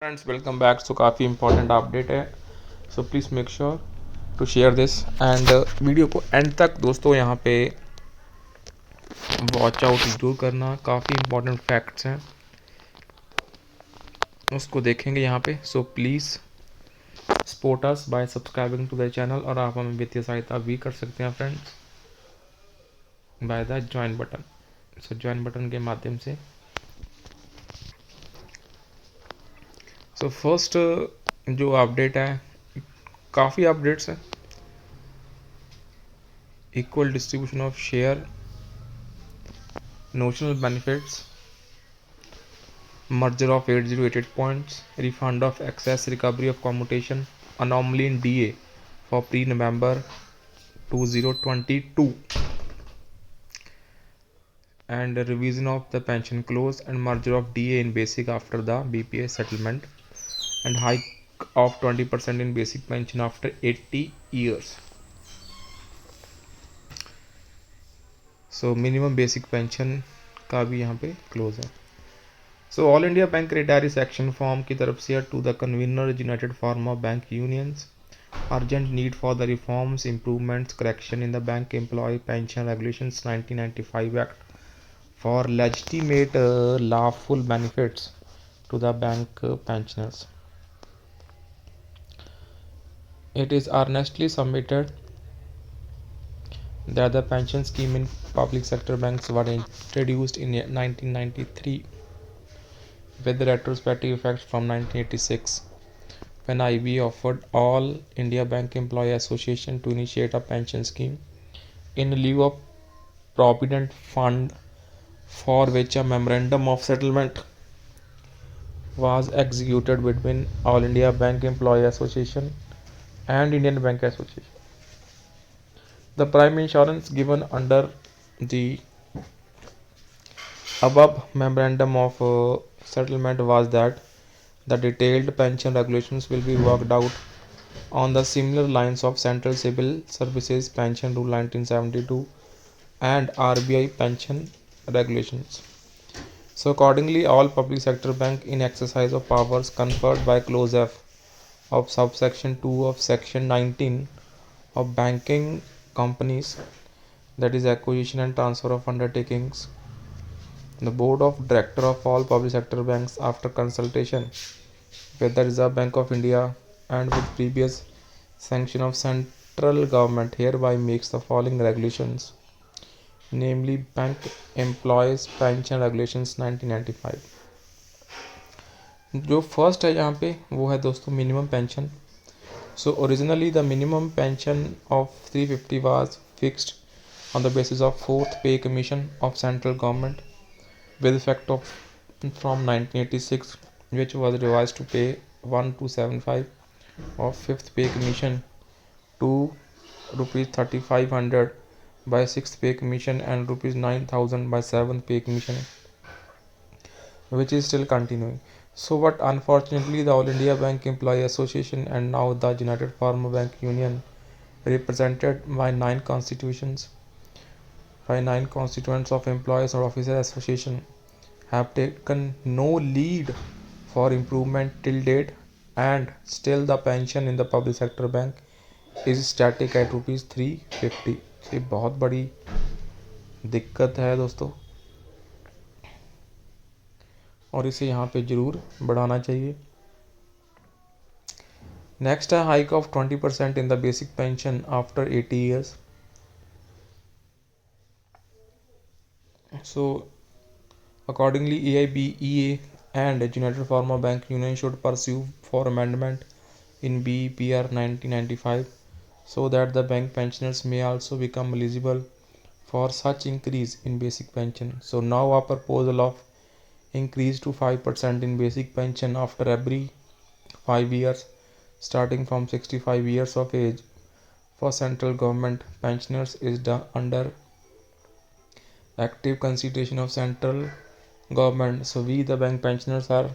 Friends welcome back. सो काफ़ी important update है, so please make sure to share this and video को end तक दोस्तों यहाँ पे वॉच आउट जरूर करना। काफ़ी इंपॉर्टेंट फैक्ट्स हैं, उसको देखेंगे यहाँ पे। So please support us by subscribing to the channel, और आप हमें वित्तीय सहायता भी कर सकते हैं friends by the join button. So join button के माध्यम से। सो फर्स्ट जो अपडेट है, काफ़ी अपडेट्स हैं। Equal distribution of share, notional benefits, merger of 8088 points, refund of excess, recovery of commutation, anomaly in DA for pre-November 2022, and revision of the pension clause and merger of DA in basic after the BPA settlement, and hike of 20% in basic pension after 80 years. So minimum basic pension का भी यहाँ पे close है। So all India bank retiree section forum की तरफ से to the convener united forum bank unions, urgent need for the reforms, improvements, correction in the bank employee pension regulations 1995 act for legitimate lawful benefits to the bank pensioners. It is earnestly submitted that the pension scheme in public sector banks were introduced in 1993 with retrospective effects from 1986, when IB offered All India Bank Employee Association to initiate a pension scheme in lieu of Provident Fund, for which a memorandum of settlement was executed between All India Bank Employee Association and Indian Bank Association. The prime insurance given under the above memorandum of settlement was that the detailed pension regulations will be worked out on the similar lines of Central Civil Services Pension Rule 1972 and RBI pension regulations. So accordingly, all public sector bank in exercise of powers conferred by clause F of subsection 2 of section 19 of banking companies, that is acquisition and transfer of undertakings, the board of director of all public sector banks, after consultation with the Reserve Bank of India and with previous sanction of central government, hereby makes the following regulations, namely Bank Employees Pension Regulations 1995. जो first है यहाँ पे वो है दोस्तों minimum pension. So originally the minimum pension of 350 was fixed on the basis of fourth pay commission of central government with effect of from 1986, which was revised to pay 1275 of fifth pay commission to rupees 3500 by sixth pay commission and rupees 9000 by seventh pay commission, which is still continuing. So but unfortunately the All India Bank Employee Association and now the United Farmer Bank Union, represented by nine constituents of employees or officers association, have taken no lead for improvement till date, and still the pension in the public sector bank is static at rupees 350. ये बहुत बड़ी दिक्कत है दोस्तों, और इसे यहाँ पे ज़रूर बढ़ाना चाहिए. नेक्स्ट है hike of 20% in the basic pension after 80 years. So accordingly, AIBEA and United Farmer Bank Union should pursue for amendment in BPR 1995 so that the bank pensioners may also become eligible for such increase in basic pension. So now a proposal of increase to 5% in basic pension after every 5 years starting from 65 years of age for central government pensioners is done under active consideration of central government. So we the bank pensioners are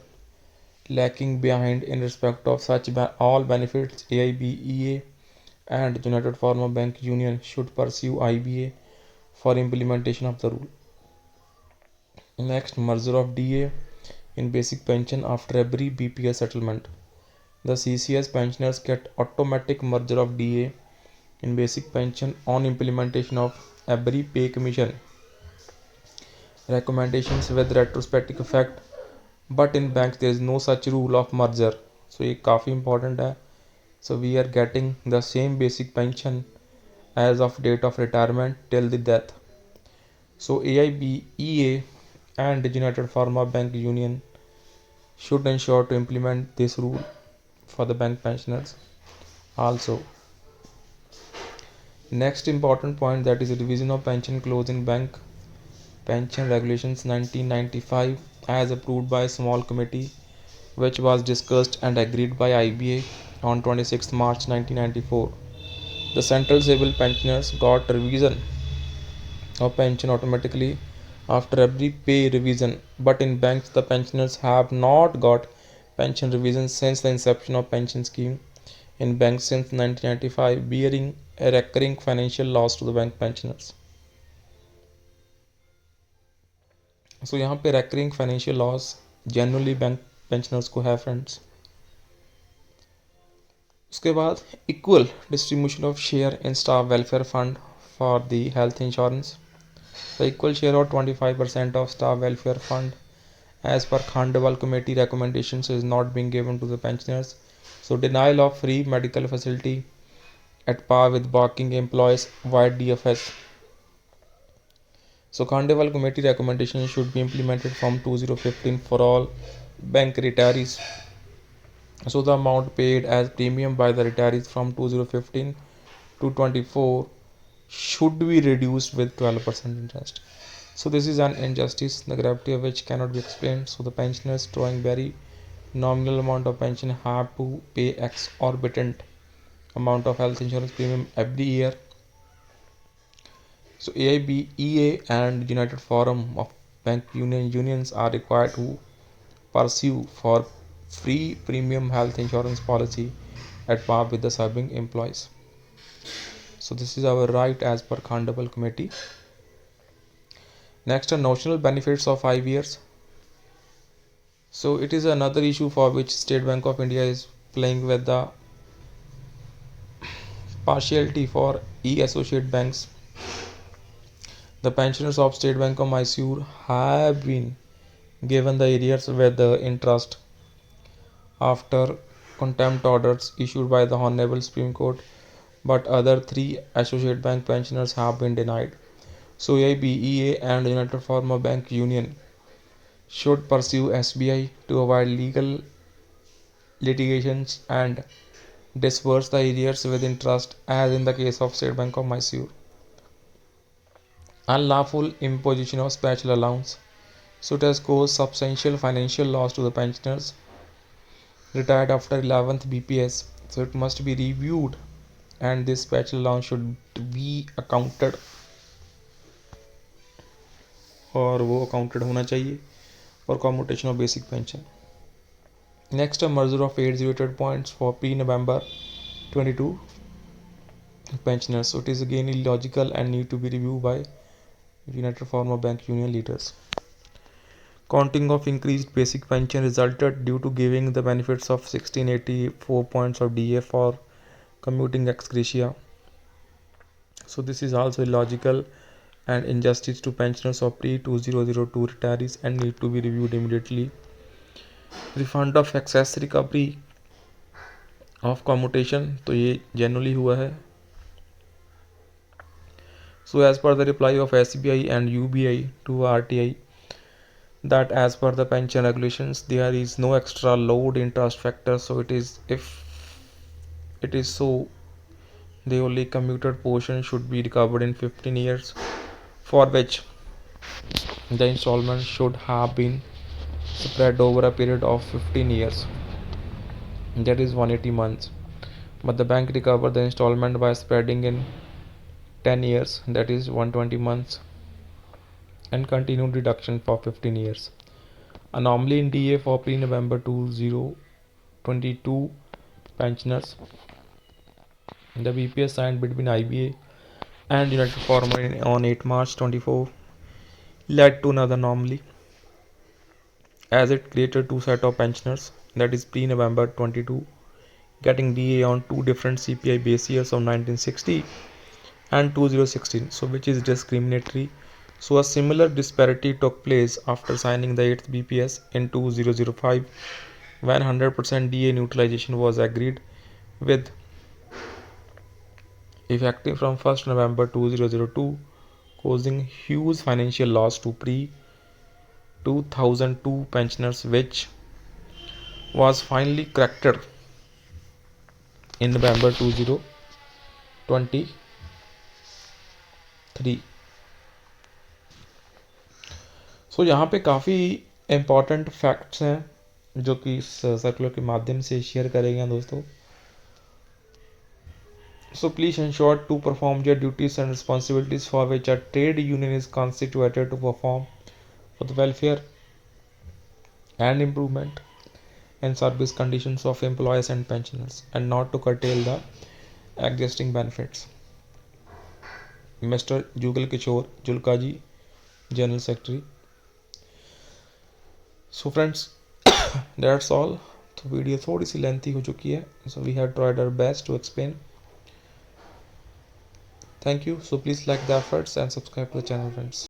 lacking behind in respect of such all benefits. AIBEA and United Farmer Bank Union should pursue IBA for implementation of the rule. Next, merger of DA in basic pension after every BPS settlement. The CCS pensioners get automatic merger of DA in basic pension on implementation of every pay commission recommendations with retrospective effect, but in banks there is no such rule of merger. So ये काफ़ी important है. So we are getting the same basic pension as of date of retirement till the death. So AIB, EA and United Pharma Bank Union should ensure to implement this rule for the bank pensioners. Also, next important point, that is revision of pension clause in bank pension regulations 1995 as approved by a small committee which was discussed and agreed by IBA on 26 March 1994. The central civil pensioners got revision of pension automatically after every pay revision, but in banks the pensioners have not got pension revision since the inception of pension scheme in banks since 1995, bearing a recurring financial loss to the bank pensioners. So यहाँ पे recurring financial loss generally bank pensioners को है friends. उसके बाद equal distribution of share in staff welfare fund for the health insurance. The equal share of 25% of staff welfare fund as per Khandwal committee recommendations is not being given to the pensioners. So denial of free medical facility at par with working employees via DFS. So Khandwal committee recommendations should be implemented from 2015 for all bank retirees. So the amount paid as premium by the retirees from 2015 to 24 should be reduced with 12% interest. So this is an injustice, the gravity of which cannot be explained. So the pensioners drawing very nominal amount of pension have to pay exorbitant amount of health insurance premium every year. So AIB, EA and United Forum of Bank Unions are required to pursue for free premium health insurance policy at par with the serving employees. So this is our right as per Khandwal committee. Next are notional benefits of 5 years. So it is another issue for which State Bank of India is playing with the partiality for e-associate banks. The pensioners of State Bank of Mysore have been given the arrears with the interest after contempt orders issued by the Honorable Supreme Court, but other three associate bank pensioners have been denied. So AIBEA and United Pharma Bank Union should pursue SBI to avoid legal litigations and disburse the arrears with interest as in the case of State Bank of Mysore. Unlawful imposition of special allowance. So it has caused substantial financial loss to the pensioners retired after 11th BPS. So it must be reviewed and this special allowance should be accounted और वो accounted होना चाहिए for commutation of basic pension. Next, a merger of age related points for pre-November 22 pensioners. So it is again illogical and need to be reviewed by United Pharma Bank Union leaders. Counting of increased basic pension resulted due to giving the benefits of 1684 points of DA for commuting ex gratia. So this is also illogical and injustice to pensioners of pre-2002 retirees and need to be reviewed immediately. Refund of excess recovery of commutation, तो ये generally हुआ है. So as per the reply of SBI and UBI to RTI, that as per the pension regulations there is no extra load in trust factor, so it is, if it is so, the only commuted portion should be recovered in 15 years, for which the installment should have been spread over a period of 15 years, that is 180 months, but the bank recovered the installment by spreading in 10 years, that is 120 months, and continued deduction for 15 years. Anomaly in DA for pre-November 2022 pensioners. The BPS signed between IBA and United Pharma on 8 March 24 led to another anomaly. as it created two set of pensioners, that is pre-November 22 getting DA on two different CPI base years of 1960 and 2016, so which is discriminatory. So a similar disparity took place after signing the 8th BPS in 2005 when 100% DA neutralization was agreed with, effective from 1st November 2002, causing huge financial loss to pre 2002 pensioners, which was finally corrected in November 2023. सो यहाँ पे काफ़ी important facts हैं जो कि इस circular के माध्यम से शेयर करेंगे दोस्तों. So please ensure to perform your duties and responsibilities for which a trade union is constituted to perform for the welfare and improvement and service conditions of employees and pensioners, and not to curtail the existing benefits. Mr. Jugal Kishore Julkaji, General Secretary. So friends, that's all. तो video थोड़ी सी lengthy हो चुकी है, so we have tried our best to explain. Thank you. So please like the efforts and subscribe to the channel, friends.